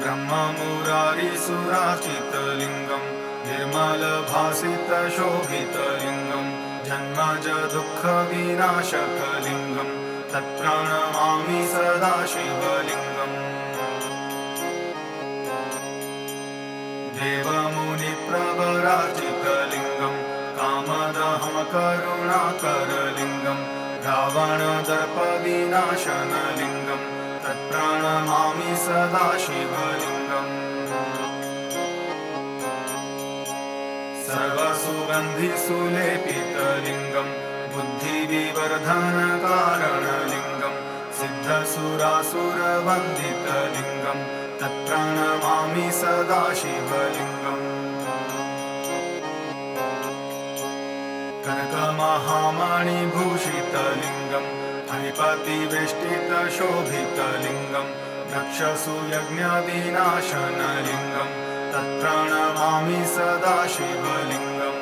ब्रह्ममुरारिसुरार्चितलिङ्गं निर्मलभासितशोभितलिङ्गं जन्मज दुःखविनाशकलिङ्गं तत्प्रणमामि सदा शिवलिङ्गम्। देवमुनिप्रवरार्चितलिङ्गं कामदहं करुणाकरलिङ्गं रावणदर्पविनाशनलिङ्गं तत्प्रणमामि सदा शिवलिङ्गम्। सर्वसुगन्धिसुलेपितलिङ्गं बुद्धिविवर्धनकारणलिङ्गं सिद्धसुरासुरवन्दितलिङ्गं तत्प्रणमामि सदा शिवलिङ्गम्। कनकमहामणिभूषितलिङ्गं फणिपतिवेष्टितशोभितलिङ्गं दक्षसूयज्ञविनाशनलिङ्गं तत्प्रणमामि सदा शिवलिङ्गम्।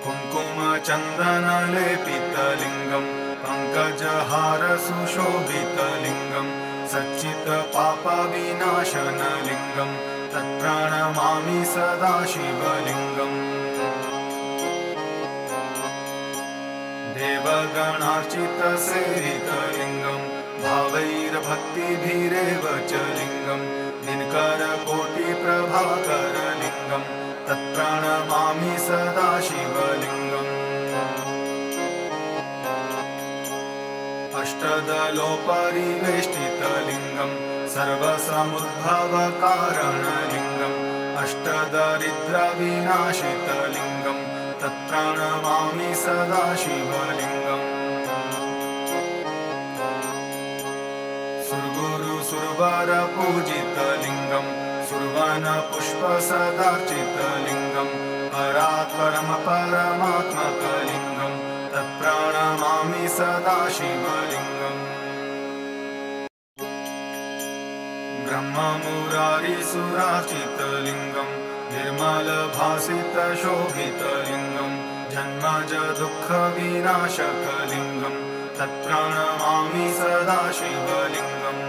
कुङ्कुमचन्दनलेपितलिङ्गं पङ्कजहारसुशोभितलिङ्गं सच्चित्पापविनाशनलिङ्गं तत्प्रणमामि सदा शिवलिङ्गम्। देवगणार्चितसेवितलिङ्गं भावैर्भक्तिभिरेव च लिङ्गं दिनकरकोटिप्रभाकरलिङ्गं तत्प्रणमामि सदा शिवलिङ्गम्। अष्टदलोपरिवेष्टितलिङ्गं सर्वसमुद्भवकारणलिङ्गम् अष्टदरिद्रविनाशितलिङ्गं तत्प्रणमामि सदा शिवलिङ्गम्। सुरगुरुसुरवरपूजितलिङ्गं सुरवनपुष्पसदार्चितलिङ्गं परात्परं परमात्मकलिङ्गं तत्प्रणमामि सदा शिवलिङ्गम्। ब्रह्ममुरारिसुरार्चितलिङ्गं निर्मलभासितशोभितलिङ्गं जन्मज दुःखविनाशकलिङ्गं तत्प्रणमामि सदा शिवलिङ्गम्।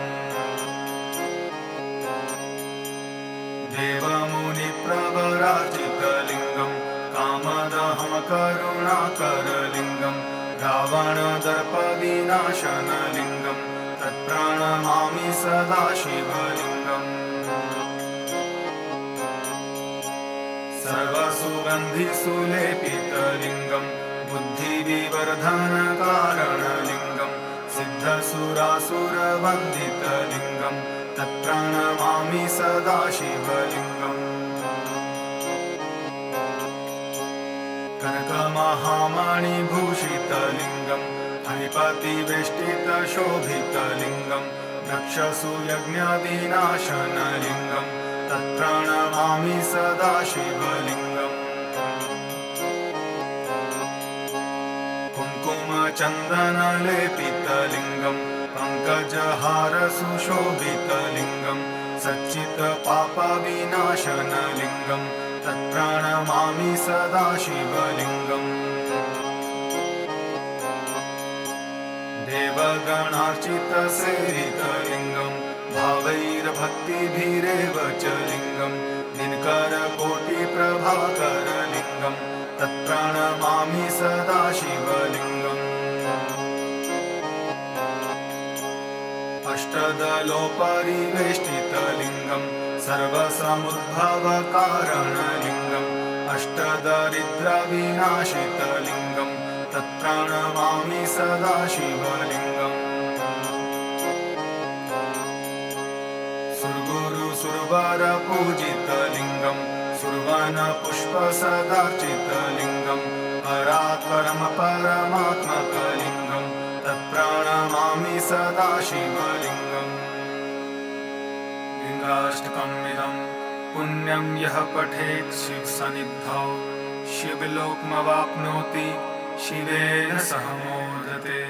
देवमुनिप्रवरार्चितलिङ्गं कामदहं करुणाकरलिङ्गं रावणदर्पविनाशनलिङ्गं तत्प्रणमामि सदा शिवलिङ्गम्। सर्वसुगन्धिसुलेपितलिङ्गं बुद्धिविवर्धनकारणलिङ्गं सिद्धसुरासुरवन्दितलिङ्गं तत्प्रणमामि सदा शिवलिङ्गम्। कनकमहामणिभूषितलिङ्गं फणिपतिवेष्टितशोभितलिङ्गं दक्षसूयज्ञविनाशनलिङ्गं तत्प्रणमामि सदा शिवलिङ्गम्। कुङ्कुमचन्दनलेपितलिङ्गं पङ्कजहारसुशोभितलिङ्गं सच्चित्पापविनाशनलिङ्गं तत्प्रणमामि सदा शिवलिङ्गम्। देवगणार्चितसेवितलिङ्गं भावैर्भक्तिभिरेव च लिङ्गं दिनकरकोटिप्रभाकरलिङ्गं तत्प्रणमामि सदा शिवलिङ्गम्। अष्टदलोपरिवेष्टितलिङ्गं सर्वसमुद्भवकारणलिङ्गं अष्टदरिद्रविनाशितलिङ्गं तत्प्रणमामि सदा शिवलिङ्गम्। सुरगुरुसुरवरपूजितलिङ्गं सुरवनपुष्पसदार्चितलिङ्गं परात्परं परमात्मकलिङ्गं तत्प्रणमामि सदा शिवलिङ्गम्। लिङ्गाष्टकमिदं पुण्यं यः पठेत् शिवसन्निधौ शिवलोकमवाप्नोति शिवेन सह मोदते।